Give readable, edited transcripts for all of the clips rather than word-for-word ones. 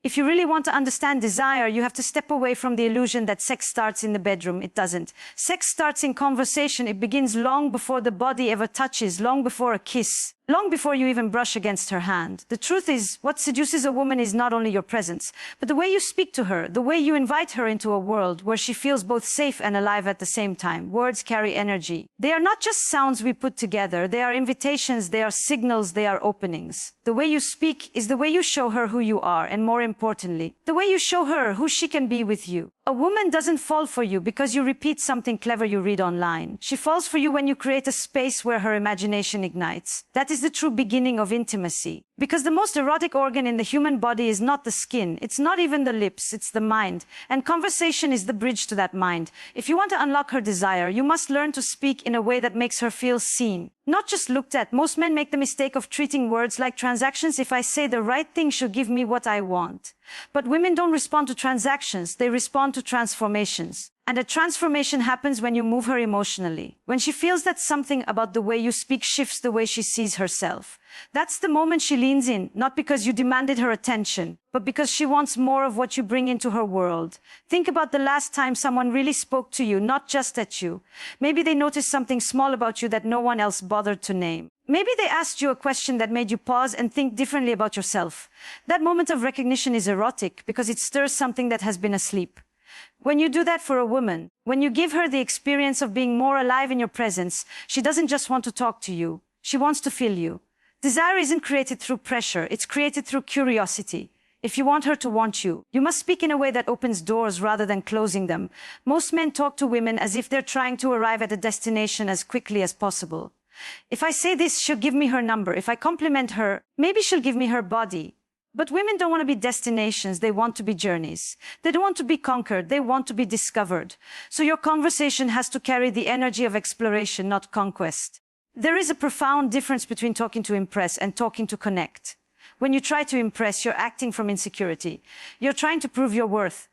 If you really want to understand desire, you have to step away from the illusion that sex starts in the bedroom. It doesn't. Sex starts in conversation. It begins long before the body ever touches, long before a kiss, long before you even brush against her hand. The truth is, what seduces a woman is not only your presence, but the way you speak to her, the way you invite her into a world where she feels both safe and alive at the same time. Words carry energy. They are not just sounds we put together. They are invitations, they are signals, they are openings. The way you speak is the way you show her who you are, and more importantly, the way you show her who she can be with you. A woman doesn't fall for you because you repeat something clever you read online. She falls for you when you create a space where her imagination ignites. That is the true beginning of intimacy. Because the most erotic organ in the human body is not the skin, it's not even the lips, it's the mind. And conversation is the bridge to that mind. If you want to unlock her desire, you must learn to speak in a way that makes her feel seen, not just looked at. Most men make the mistake of treating words like transactions. If I say the right thing, she'll give me what I want. But women don't respond to transactions, they respond to transformations. And a transformation happens when you move her emotionally. When she feels that something about the way you speak shifts the way she sees herself. That's the moment she leans in, not because you demanded her attention, but because she wants more of what you bring into her world. Think about the last time someone really spoke to you, not just at you. Maybe they noticed something small about you that no one else bothered to name. Maybe they asked you a question that made you pause and think differently about yourself. That moment of recognition is erotic because it stirs something that has been asleep. When you do that for a woman, when you give her the experience of being more alive in your presence, she doesn't just want to talk to you, she wants to feel you. Desire isn't created through pressure, it's created through curiosity. If you want her to want you, you must speak in a way that opens doors rather than closing them. Most men talk to women as if they're trying to arrive at a destination as quickly as possible. If I say this, she'll give me her number. If I compliment her, maybe she'll give me her body. But women don't want to be destinations, they want to be journeys. They don't want to be conquered, they want to be discovered. So your conversation has to carry the energy of exploration, not conquest. There is a profound difference between talking to impress and talking to connect. When you try to impress, you're acting from insecurity. You're trying to prove your worth.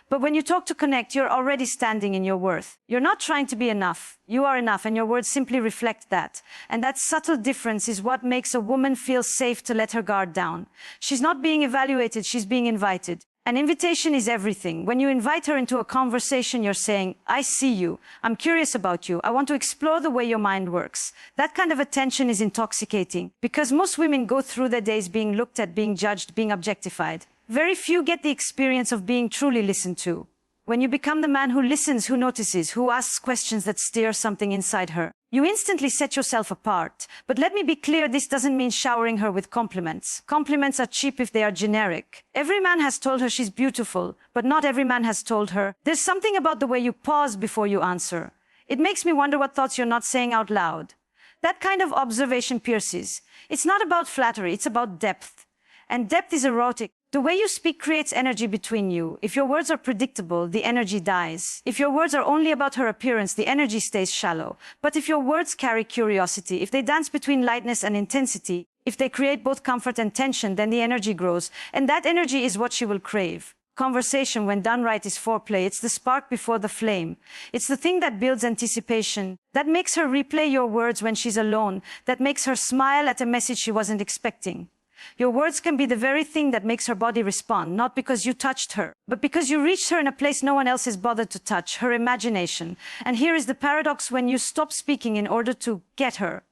But when you talk to connect, you're already standing in your worth. You're not trying to be enough. You are enough, and your words simply reflect that. And that subtle difference is what makes a woman feel safe to let her guard down. She's not being evaluated, she's being invited. An invitation is everything. When you invite her into a conversation, you're saying, I see you. I'm curious about you. I want to explore the way your mind works. That kind of attention is intoxicating because most women go through their days being looked at, being judged, being objectified. Very few get the experience of being truly listened to. When you become the man who listens, who notices, who asks questions that stir something inside her, you instantly set yourself apart. But let me be clear, this doesn't mean showering her with compliments. Compliments are cheap if they are generic. Every man has told her she's beautiful, but not every man has told her. There's something about the way you pause before you answer. It makes me wonder what thoughts you're not saying out loud. That kind of observation pierces. It's not about flattery, it's about depth. And depth is erotic. The way you speak creates energy between you. If your words are predictable, the energy dies. If your words are only about her appearance, the energy stays shallow. But if your words carry curiosity, if they dance between lightness and intensity, if they create both comfort and tension, then the energy grows. And that energy is what she will crave. Conversation, when done right, is foreplay. It's the spark before the flame. It's the thing that builds anticipation, that makes her replay your words when she's alone, that makes her smile at a message she wasn't expecting. Your words can be the very thing that makes her body respond, not because you touched her, but because you reached her in a place no one else has bothered to touch, her imagination. And here is the paradox: when you stop speaking in order to get her,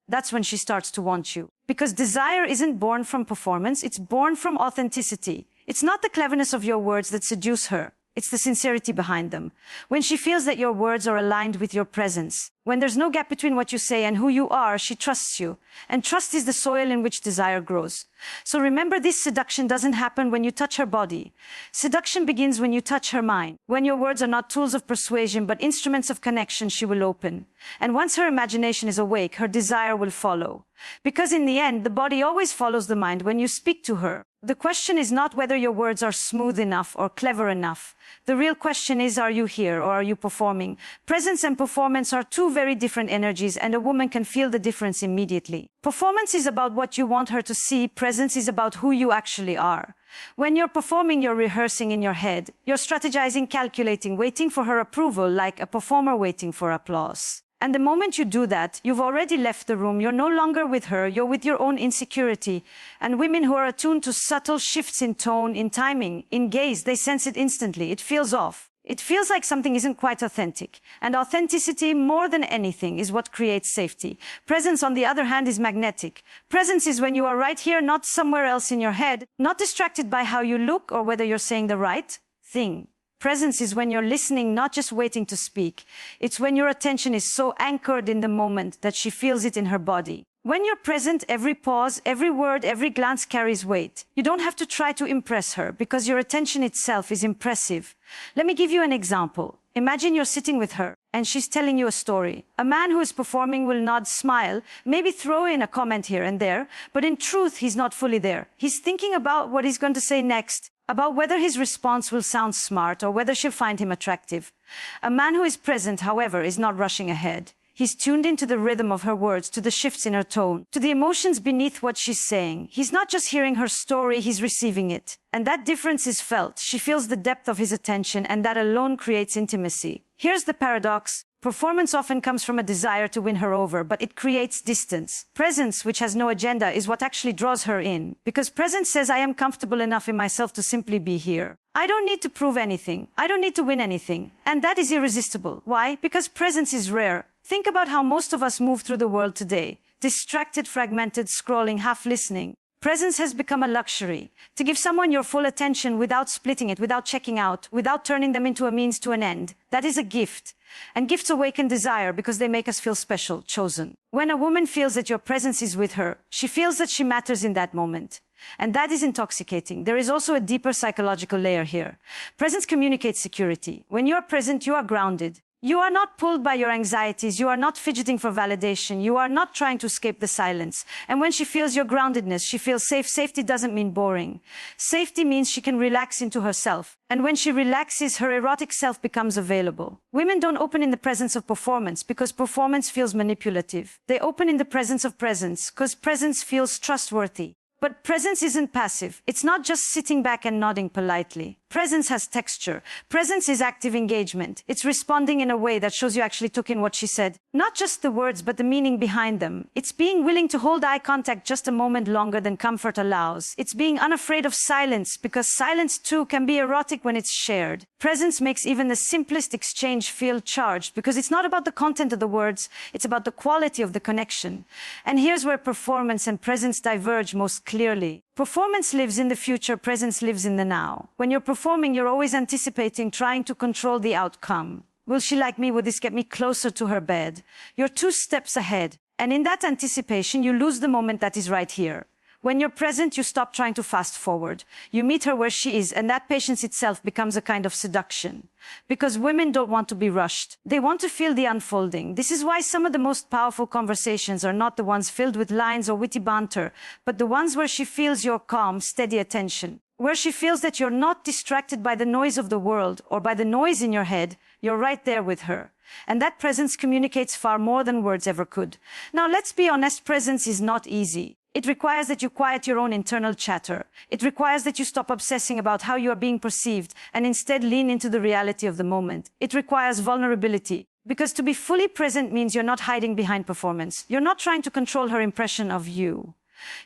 that's when she starts to want you. Because desire isn't born from performance, it's born from authenticity. It's not the cleverness of your words that seduce her. It's the sincerity behind them. When she feels that your words are aligned with your presence, when there's no gap between what you say and who you are, she trusts you. And trust is the soil in which desire grows. So remember, this seduction doesn't happen when you touch her body. Seduction begins when you touch her mind. When your words are not tools of persuasion, but instruments of connection, she will open. And once her imagination is awake, her desire will follow. Because in the end, the body always follows the mind when you speak to her. The question is not whether your words are smooth enough or clever enough. The real question is, are you here or are you performing? Presence and performance are two very different energies, and a woman can feel the difference immediately. Performance is about what you want her to see. Presence is about who you actually are. When you're performing, you're rehearsing in your head. You're strategizing, calculating, waiting for her approval, like a performer waiting for applause. And the moment you do that, you've already left the room. You're no longer with her. You're with your own insecurity. And women who are attuned to subtle shifts in tone, in timing, in gaze, they sense it instantly. It feels off. It feels like something isn't quite authentic. And authenticity, more than anything, is what creates safety. Presence, on the other hand, is magnetic. Presence is when you are right here, not somewhere else in your head, not distracted by how you look or whether you're saying the right thing. Presence is when you're listening, not just waiting to speak. It's when your attention is so anchored in the moment that she feels it in her body. When you're present, every pause, every word, every glance carries weight. You don't have to try to impress her because your attention itself is impressive. Let me give you an example. Imagine you're sitting with her and she's telling you a story. A man who is performing will nod, smile, maybe throw in a comment here and there, but in truth, he's not fully there. He's thinking about what he's going to say next, about whether his response will sound smart or whether she'll find him attractive. A man who is present, however, is not rushing ahead. He's tuned into the rhythm of her words, to the shifts in her tone, to the emotions beneath what she's saying. He's not just hearing her story, he's receiving it. And that difference is felt. She feels the depth of his attention, and that alone creates intimacy. Here's the paradox. Performance often comes from a desire to win her over, but it creates distance. Presence, which has no agenda, is what actually draws her in. Because presence says, I am comfortable enough in myself to simply be here. I don't need to prove anything. I don't need to win anything. And that is irresistible. Why? Because presence is rare. Think about how most of us move through the world today. Distracted, fragmented, scrolling, half listening. Presence has become a luxury. To give someone your full attention without splitting it, without checking out, without turning them into a means to an end. That is a gift. And gifts awaken desire because they make us feel special, chosen. When a woman feels that your presence is with her, she feels that she matters in that moment. And that is intoxicating. There is also a deeper psychological layer here. Presence communicates security. When you are present, you are grounded. You are not pulled by your anxieties. You are not fidgeting for validation. You are not trying to escape the silence. And when she feels your groundedness, she feels safe. Safety doesn't mean boring. Safety means she can relax into herself. And when she relaxes, her erotic self becomes available. Women don't open in the presence of performance because performance feels manipulative. They open in the presence of presence because presence feels trustworthy. But presence isn't passive. It's not just sitting back and nodding politely. Presence has texture. Presence is active engagement. It's responding in a way that shows you actually took in what she said. Not just the words, but the meaning behind them. It's being willing to hold eye contact just a moment longer than comfort allows. It's being unafraid of silence, because silence too can be erotic when it's shared. Presence makes even the simplest exchange feel charged, because it's not about the content of the words, it's about the quality of the connection. And here's where performance and presence diverge most clearly. Performance lives in the future, presence lives in the now. When you're performing, you're always anticipating, trying to control the outcome. Will she like me? Will this get me closer to her bed? You're 2 steps ahead. And in that anticipation, you lose the moment that is right here. When you're present, you stop trying to fast forward. You meet her where she is, and that patience itself becomes a kind of seduction. Because women don't want to be rushed. They want to feel the unfolding. This is why some of the most powerful conversations are not the ones filled with lines or witty banter, but the ones where she feels your calm, steady attention. Where she feels that you're not distracted by the noise of the world or by the noise in your head. You're right there with her. And that presence communicates far more than words ever could. Now, let's be honest, presence is not easy. It requires that you quiet your own internal chatter. It requires that you stop obsessing about how you are being perceived and instead lean into the reality of the moment. It requires vulnerability. Because to be fully present means you're not hiding behind performance. You're not trying to control her impression of you.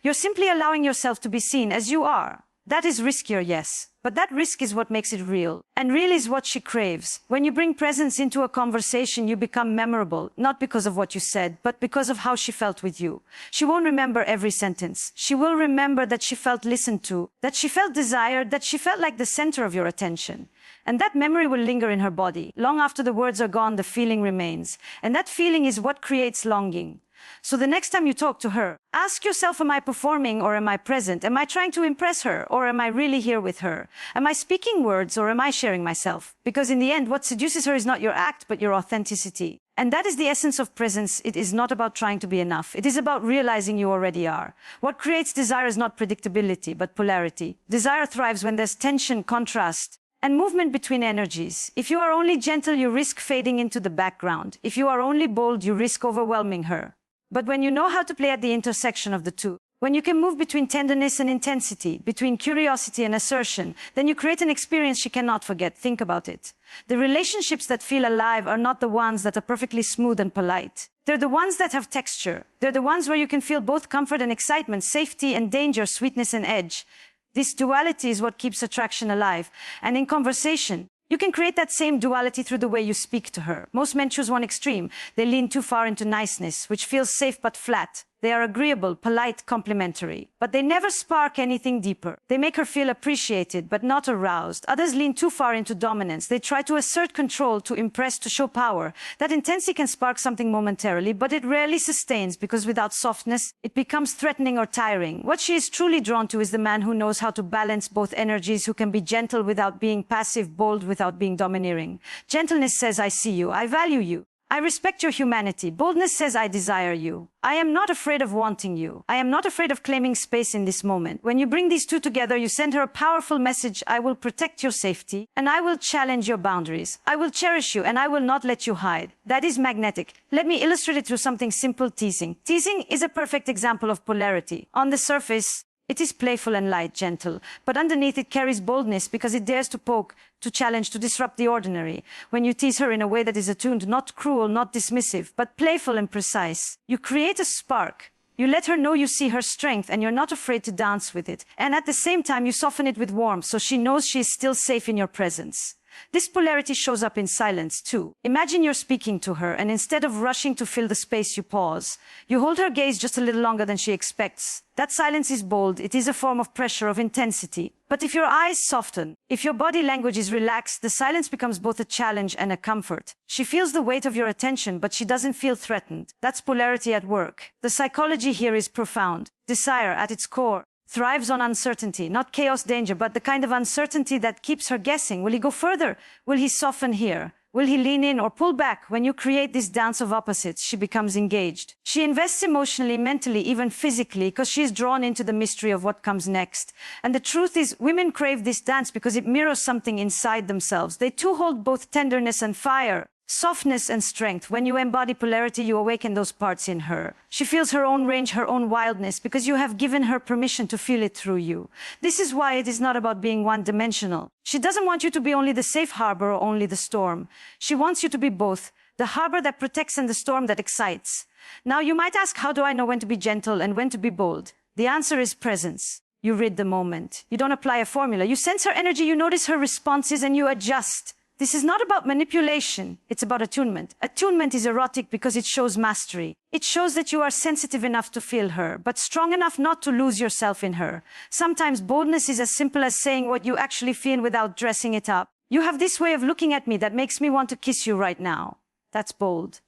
You're simply allowing yourself to be seen as you are. That is riskier, yes. But that risk is what makes it real. And real is what she craves. When you bring presence into a conversation, you become memorable, not because of what you said, but because of how she felt with you. She won't remember every sentence. She will remember that she felt listened to, that she felt desired, that she felt like the center of your attention. And that memory will linger in her body. Long after the words are gone, the feeling remains. And that feeling is what creates longing. So the next time you talk to her, ask yourself, am I performing or am I present? Am I trying to impress her or am I really here with her? Am I speaking words or am I sharing myself? Because in the end, what seduces her is not your act, but your authenticity. And that is the essence of presence. It is not about trying to be enough. It is about realizing you already are. What creates desire is not predictability, but polarity. Desire thrives when there's tension, contrast, and movement between energies. If you are only gentle, you risk fading into the background. If you are only bold, you risk overwhelming her. But when you know how to play at the intersection of the two, When you can move between tenderness and intensity, between curiosity and assertion, then you create an experience she cannot forget. Think about it. The relationships that feel alive are not the ones that are perfectly smooth and polite. They're the ones that have texture. They're the ones where you can feel both comfort and excitement, safety and danger, sweetness and edge. This duality is what keeps attraction alive. And in conversation, you can create that same duality through the way you speak to her. Most men choose one extreme. They lean too far into niceness, which feels safe but flat. They are agreeable, polite, complimentary, but they never spark anything deeper. They make her feel appreciated, but not aroused. Others lean too far into dominance. They try to assert control, to impress, to show power. That intensity can spark something momentarily, but it rarely sustains because without softness, it becomes threatening or tiring. What she is truly drawn to is the man who knows how to balance both energies, who can be gentle without being passive, bold without being domineering. Gentleness says, I see you, I value you. I respect your humanity. Boldness says, I desire you. I am not afraid of wanting you. I am not afraid of claiming space in this moment. When you bring these two together, you send her a powerful message. I will protect your safety, and I will challenge your boundaries. I will cherish you, and I will not let you hide. That is magnetic. Let me illustrate it through something simple: teasing. Teasing is a perfect example of polarity. On the surface, it is playful and light, gentle, but underneath it carries boldness because it dares to poke, to challenge, to disrupt the ordinary. When you tease her in a way that is attuned, not cruel, not dismissive, but playful and precise, you create a spark. You let her know you see her strength and you're not afraid to dance with it. And at the same time, you soften it with warmth so she knows she is still safe in your presence. This polarity shows up in silence, too. Imagine you're speaking to her, and instead of rushing to fill the space, you pause. You hold her gaze just a little longer than she expects. That silence is bold. It is a form of pressure, of intensity. But if your eyes soften, if your body language is relaxed, the silence becomes both a challenge and a comfort. She feels the weight of your attention, but she doesn't feel threatened. That's polarity at work. The psychology here is profound. Desire, at its core, thrives on uncertainty, not chaos, danger, but the kind of uncertainty that keeps her guessing. Will he go further? Will he soften here? Will he lean in or pull back? When you create this dance of opposites, she becomes engaged. She invests emotionally, mentally, even physically, because she is drawn into the mystery of what comes next. And the truth is, women crave this dance because it mirrors something inside themselves. They too hold both tenderness and fire, softness and strength. When you embody polarity, you awaken those parts in her. She feels her own range, her own wildness, because you have given her permission to feel it through you. This is why it is not about being one-dimensional. She doesn't want you to be only the safe harbor or only the storm. She wants you to be both, the harbor that protects and the storm that excites. Now, you might ask, how do I know when to be gentle and when to be bold? The answer is presence. You read the moment. You don't apply a formula. You sense her energy, you notice her responses, and you adjust. This is not about manipulation, it's about attunement. Attunement is erotic because it shows mastery. It shows that you are sensitive enough to feel her, but strong enough not to lose yourself in her. Sometimes boldness is as simple as saying what you actually feel without dressing it up. You have this way of looking at me that makes me want to kiss you right now. That's bold.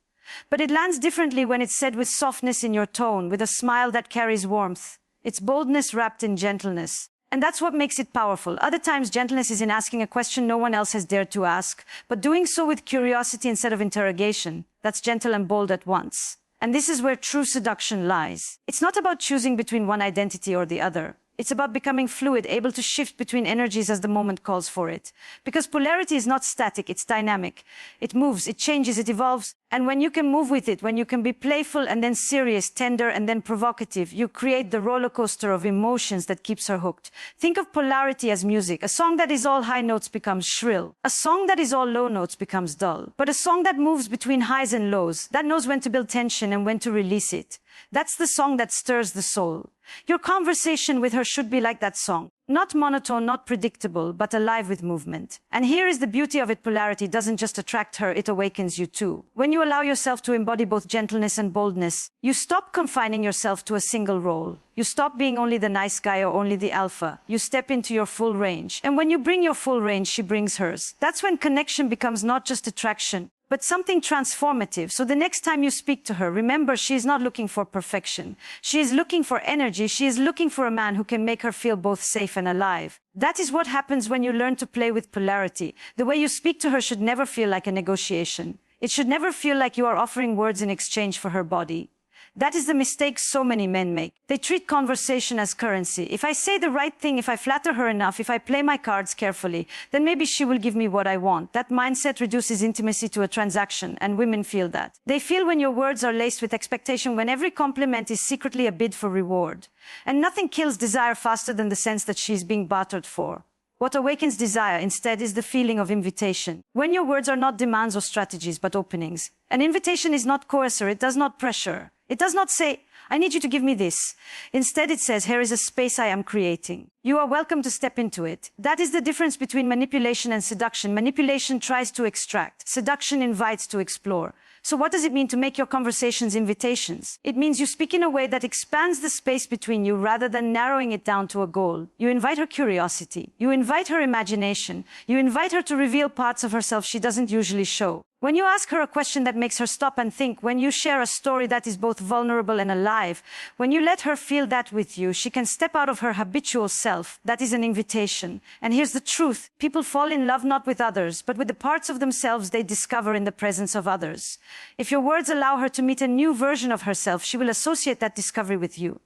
But it lands differently when it's said with softness in your tone, with a smile that carries warmth. It's boldness wrapped in gentleness. And that's what makes it powerful. Other times, gentleness is in asking a question no one else has dared to ask, but doing so with curiosity instead of interrogation. That's gentle and bold at once. And this is where true seduction lies. It's not about choosing between one identity or the other. It's about becoming fluid, able to shift between energies as the moment calls for it. Because polarity is not static, it's dynamic. It moves, it changes, it evolves. And when you can move with it, when you can be playful and then serious, tender and then provocative, you create the roller coaster of emotions that keeps her hooked. Think of polarity as music. A song that is all high notes becomes shrill. A song that is all low notes becomes dull. But a song that moves between highs and lows, that knows when to build tension and when to release it. That's the song that stirs the soul. Your conversation with her should be like that song. Not monotone, not predictable, but alive with movement. And here is the beauty of it. Polarity doesn't just attract her, it awakens you too. When you allow yourself to embody both gentleness and boldness, you stop confining yourself to a single role. You stop being only the nice guy or only the alpha. You step into your full range. And when you bring your full range, she brings hers. That's when connection becomes not just attraction, but something transformative. So the next time you speak to her, remember, she is not looking for perfection. She is looking for energy. She is looking for a man who can make her feel both safe and alive. That is what happens when you learn to play with polarity. The way you speak to her should never feel like a negotiation. It should never feel like you are offering words in exchange for her body. That is the mistake so many men make. They treat conversation as currency. If I say the right thing, if I flatter her enough, if I play my cards carefully, then maybe she will give me what I want. That mindset reduces intimacy to a transaction, and women feel that. They feel when your words are laced with expectation, when every compliment is secretly a bid for reward. And nothing kills desire faster than the sense that she is being bartered for. What awakens desire instead is the feeling of invitation. When your words are not demands or strategies, but openings. An invitation is not coercer, it does not pressure. It does not say, I need you to give me this. Instead, it says, here is a space I am creating. You are welcome to step into it. That is the difference between manipulation and seduction. Manipulation tries to extract. Seduction invites to explore. So what does it mean to make your conversations invitations? It means you speak in a way that expands the space between you rather than narrowing it down to a goal. You invite her curiosity. You invite her imagination. You invite her to reveal parts of herself she doesn't usually show. When you ask her a question that makes her stop and think, when you share a story that is both vulnerable and alive, when you let her feel that with you, she can step out of her habitual self. That is an invitation. And here's the truth. People fall in love not with others, but with the parts of themselves they discover in the presence of others. If your words allow her to meet a new version of herself, she will associate that discovery with you.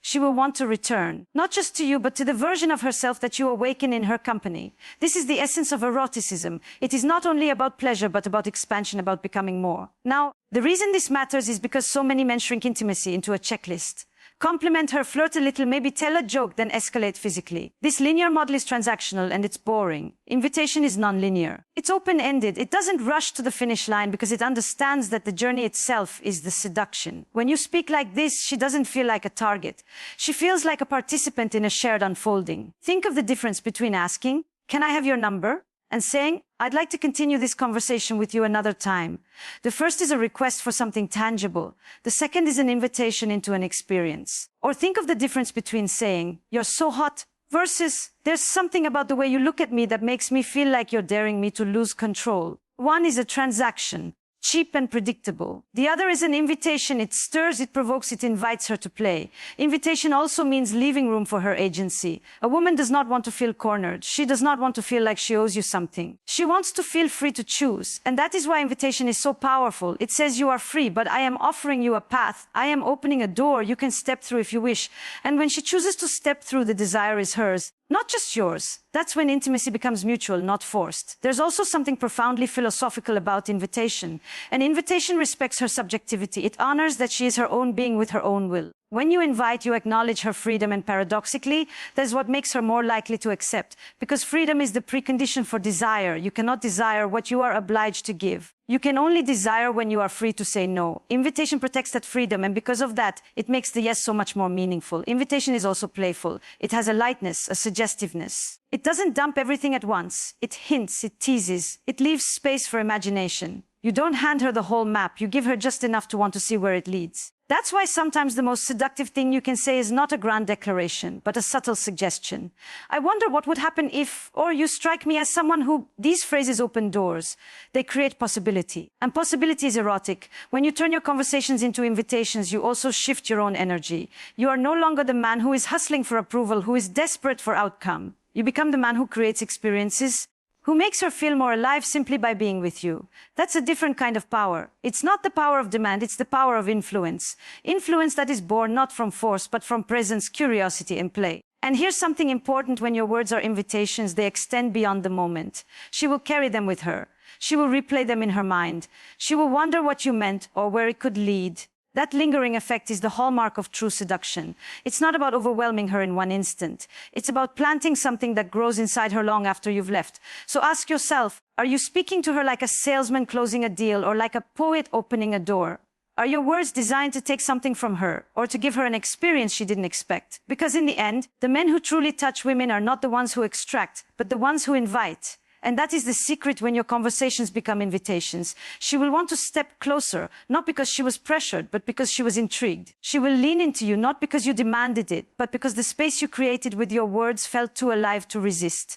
She will want to return, not just to you, but to the version of herself that you awaken in her company. This is the essence of eroticism. It is not only about pleasure, but about expansion, about becoming more. Now, the reason this matters is because so many men shrink intimacy into a checklist. Compliment her, flirt a little, maybe tell a joke, then escalate physically. This linear model is transactional and it's boring. Invitation is non-linear. It's open-ended. It doesn't rush to the finish line because it understands that the journey itself is the seduction. When you speak like this, she doesn't feel like a target. She feels like a participant in a shared unfolding. Think of the difference between asking, "Can I have your number?" and saying, "I'd like to continue this conversation with you another time." The first is a request for something tangible. The second is an invitation into an experience. Or think of the difference between saying, "You're so hot," versus, "There's something about the way you look at me that makes me feel like you're daring me to lose control." One is a transaction, cheap and predictable. The other is an invitation. It stirs, it provokes, it invites her to play. Invitation also means leaving room for her agency. A woman does not want to feel cornered. She does not want to feel like she owes you something. She wants to feel free to choose. And that is why invitation is so powerful. It says you are free, but I am offering you a path. I am opening a door you can step through if you wish. And when she chooses to step through, the desire is hers, not just yours. That's when intimacy becomes mutual, not forced. There's also something profoundly philosophical about invitation. An invitation respects her subjectivity. It honors that she is her own being with her own will. When you invite, you acknowledge her freedom, and paradoxically, that's what makes her more likely to accept. Because freedom is the precondition for desire. You cannot desire what you are obliged to give. You can only desire when you are free to say no. Invitation protects that freedom, and because of that, it makes the yes so much more meaningful. Invitation is also playful. It has a lightness, a suggestiveness. It doesn't dump everything at once. It hints, it teases, it leaves space for imagination. You don't hand her the whole map. You give her just enough to want to see where it leads. That's why sometimes the most seductive thing you can say is not a grand declaration, but a subtle suggestion. "I wonder what would happen if," or "You strike me as someone who..." These phrases open doors. They create possibility. And possibility is erotic. When you turn your conversations into invitations, you also shift your own energy. You are no longer the man who is hustling for approval, who is desperate for outcome. You become the man who creates experiences, who makes her feel more alive simply by being with you. That's a different kind of power. It's not the power of demand, it's the power of influence. Influence that is born not from force, but from presence, curiosity, and play. And here's something important: when your words are invitations, they extend beyond the moment. She will carry them with her. She will replay them in her mind. She will wonder what you meant or where it could lead. That lingering effect is the hallmark of true seduction. It's not about overwhelming her in one instant. It's about planting something that grows inside her long after you've left. So ask yourself, are you speaking to her like a salesman closing a deal or like a poet opening a door? Are your words designed to take something from her or to give her an experience she didn't expect? Because in the end, the men who truly touch women are not the ones who extract, but the ones who invite. And that is the secret when your conversations become invitations. She will want to step closer, not because she was pressured, but because she was intrigued. She will lean into you, not because you demanded it, but because the space you created with your words felt too alive to resist.